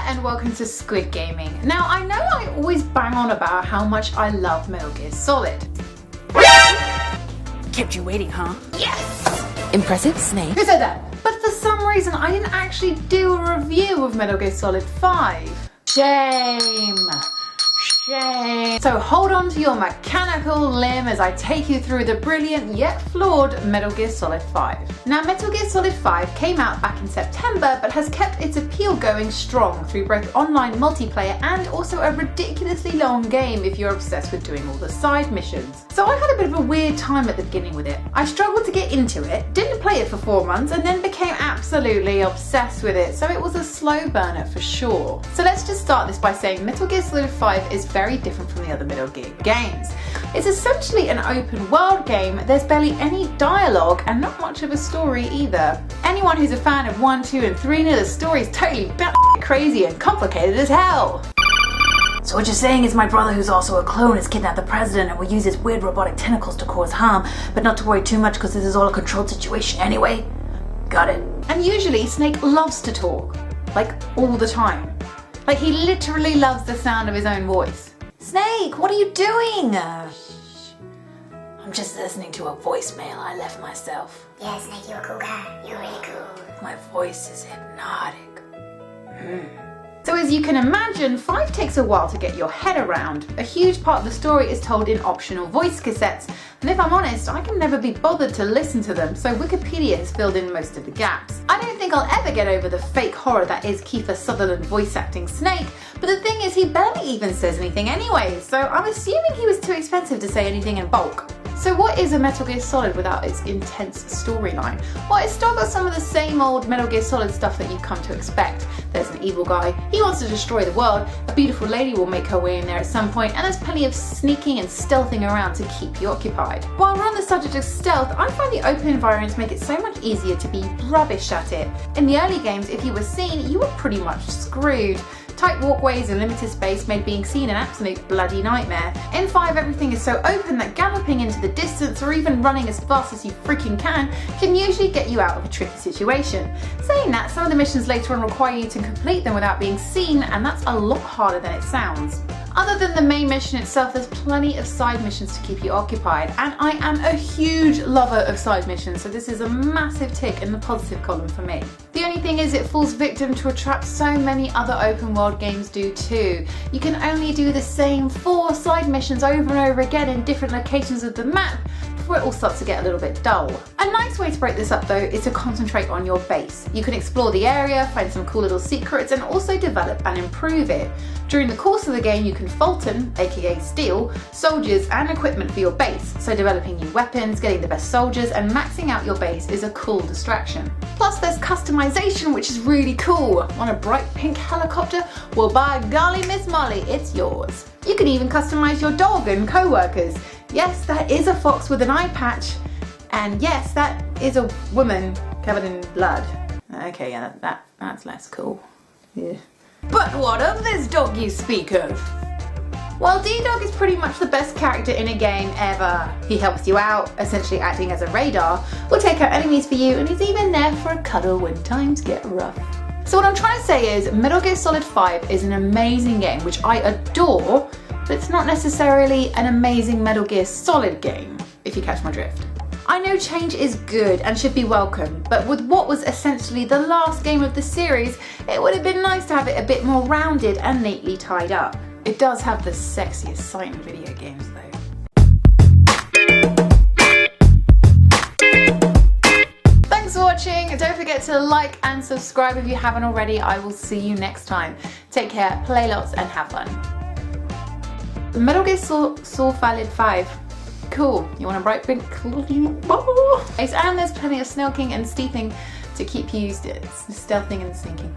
and welcome to Squid Gaming. Now I know I always bang on about how much I love Metal Gear Solid. Kept you waiting, huh? Yes! Impressive, Snake. Who said that? But for some reason I didn't actually do a review of Metal Gear Solid 5. Shame. Shame. So hold on to your mechanical limb as I take you through the brilliant yet flawed Metal Gear Solid 5. Now Metal Gear Solid 5 came out back in September but has kept its appeal going strong through both online multiplayer and also a ridiculously long game if you're obsessed with doing all the side missions. So I had a bit of a weird time at the beginning with it. I struggled to get into it, didn't play it for 4 months and then became absolutely obsessed with it, so it was a slow burner for sure. So let's just start this by saying Metal Gear Solid 5 is very different from the other Metal Gear games. It's essentially an open world game, there's barely any dialogue and not much of a story either. Anyone who's a fan of 1, 2 and 3 knows the story is totally crazy and complicated as hell. So what you're saying is my brother, who's also a clone, has kidnapped the president and will use his weird robotic tentacles to cause harm, but not to worry too much because this is all a controlled situation anyway? Got it. And usually Snake loves to talk, like all the time. Like he literally loves the sound of his own voice. Snake, what are you doing? I'm just listening to a voicemail I left myself. Yeah, Snake, you're a cool guy. You're really cool. My voice is hypnotic. So as you can imagine, 5 takes a while to get your head around. A huge part of the story is told in optional voice cassettes, and if I'm honest, I can never be bothered to listen to them, so Wikipedia has filled in most of the gaps. I don't think I'll ever get over the fake horror that is Kiefer Sutherland voice acting Snake, but the thing is he barely even says anything anyway, so I'm assuming he was too expensive to say anything in bulk. So what is a Metal Gear Solid without its intense storyline? Well, it's still got some of the same old Metal Gear Solid stuff that you've come to expect. There's an evil guy, he wants to destroy the world, a beautiful lady will make her way in there at some point, and there's plenty of sneaking and stealthing around to keep you occupied. While we're on the subject of stealth, I find the open environments make it so much easier to be rubbish at it. In the early games, if you were seen, you were pretty much screwed. Tight walkways and limited space made being seen an absolute bloody nightmare. In 5 everything is so open that galloping into the distance or even running as fast as you freaking can usually get you out of a tricky situation. Saying that, some of the missions later on require you to complete them without being seen, and that's a lot harder than it sounds. Other than the main mission itself, there's plenty of side missions to keep you occupied, and I am a huge lover of side missions, so this is a massive tick in the positive column for me. The only thing is it falls victim to a trap so many other open world games do too. You can only do the same 4 side missions over and over again in different locations of the map before it all starts to get a little bit dull. A nice way to break this up though is to concentrate on your base. You can explore the area, find some cool little secrets and also develop and improve it. During the course of the game you can Fulton, aka steal, soldiers and equipment for your base, so developing new weapons, getting the best soldiers and maxing out your base is a cool distraction. Plus there's customization, which is really cool. Want a bright pink helicopter? Well by golly Miss Molly, it's yours. You can even customize your dog and co-workers. Yes, that is a fox with an eye patch, and yes, that is a woman covered in blood. Okay, yeah, that's less cool. Yeah. But what of this dog you speak of? Well, D-Dog is pretty much the best character in a game ever. He helps you out, essentially acting as a radar, will take out enemies for you, and he's even there for a cuddle when times get rough. So what I'm trying to say is Metal Gear Solid 5 is an amazing game, which I adore, but it's not necessarily an amazing Metal Gear Solid game, if you catch my drift. I know change is good and should be welcome, but with what was essentially the last game of the series, it would have been nice to have it a bit more rounded and neatly tied up. It does have the sexiest sight in video games though. Thanks for watching, don't forget to like and subscribe if you haven't already. I will see you next time. Take care, play lots and have fun. Metal Gear Solid 5. Cool. You want a bright pink? And there's plenty of sneaking and stealthing to keep you stealthing and sneaking.